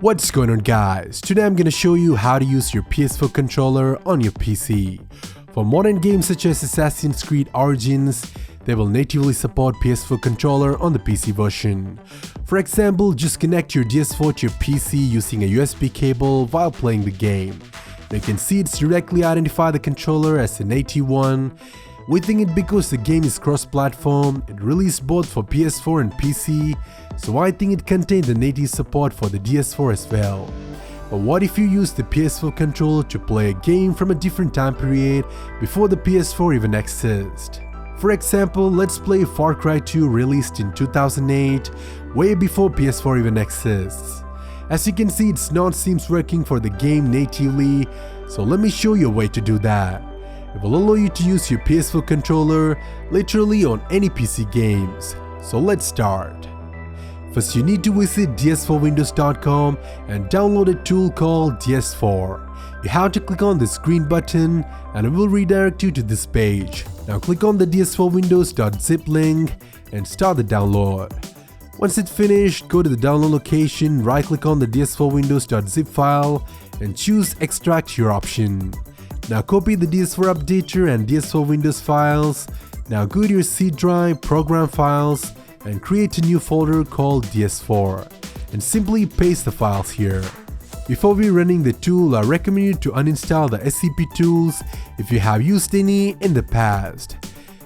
What's going on guys, today I'm gonna show you how to use your PS4 controller on your PC. For modern games such as Assassin's Creed Origins, they will natively support PS4 controller on the PC version. For example, just connect your DS4 to your PC using a USB cable while playing the game. Now you can see it's directly identify the controller as a native one. We think it because the game is cross-platform, it released both for PS4 and PC, so I think it contained the native support for the DS4 as well. But what if you use the PS4 controller to play a game from a different time period before the PS4 even exists? For example, let's play Far Cry 2 released in 2008, way before PS4 even exists. As you can see, it's not seems working for the game natively, so let me show you a way to do that. It will allow you to use your PS4 controller literally on any PC games. So let's start. First, you need to visit DS4Windows.com and download a tool called DS4. You have to click on this green button and it will redirect you to this page. Now click on the DS4Windows.zip link and start the download. Once it's finished, go to the download location, right click on the DS4Windows.zip file and choose Extract Your option. Now copy the DS4 updater and DS4 Windows files. Now go to your C drive, program files and create a new folder called DS4 and simply paste the files here. Before we running the tool, I recommend you to uninstall the SCP tools if you have used any in the past.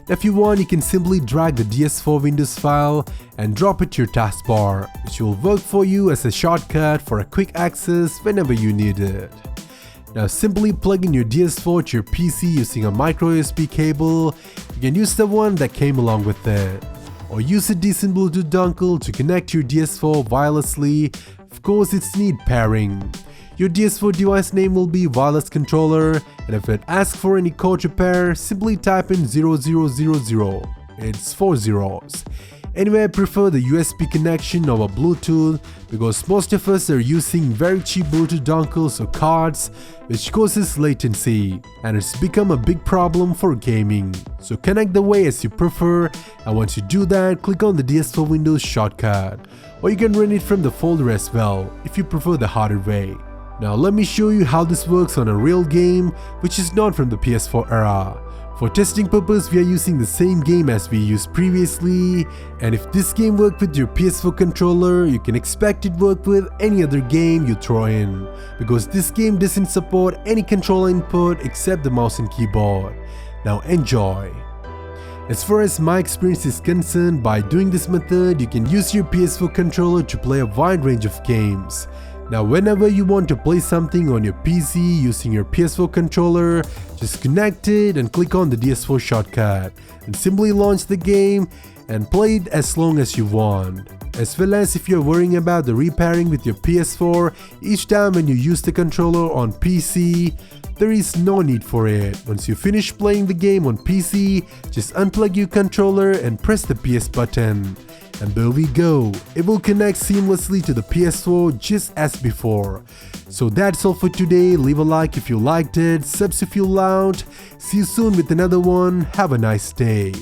If you want, you can simply drag the DS4 Windows file and drop it to your taskbar, which will work for you as a shortcut for a quick access whenever you need it. Now simply plug in your DS4 to your PC using a micro USB cable. You can use the one that came along with it, or use a decent Bluetooth dongle to connect your DS4 wirelessly. Of course, it's need pairing. Your DS4 device name will be wireless controller, and if it asks for any code to pair, simply type in 0000. It's 4 zeros. Anyway, I prefer the USB connection over Bluetooth because most of us are using very cheap Bluetooth dongles or cards, which causes latency, and it's become a big problem for gaming. So connect the way as you prefer, and once you do that, click on the DS4 Windows shortcut, or you can run it from the folder as well if you prefer the harder way. Now let me show you how this works on a real game which is not from the PS4 era. For testing purpose, we are using the same game as we used previously, and if this game worked with your PS4 controller, you can expect it work with any other game you throw in, because this game doesn't support any controller input except the mouse and keyboard. Now enjoy! As far as my experience is concerned, by doing this method, you can use your PS4 controller to play a wide range of games. Now whenever you want to play something on your PC using your PS4 controller, just connect it and click on the DS4 shortcut and simply launch the game and play it as long as you want. As well as if you're worrying about the repairing with your PS4 each time when you use the controller on PC, there is no need for it. Once you finish playing the game on PC, just unplug your controller and press the PS button. And there we go, it will connect seamlessly to the PS4 just as before. So that's all for today. Leave a like if you liked it, subs if you loved. See you soon with another one. Have a nice day.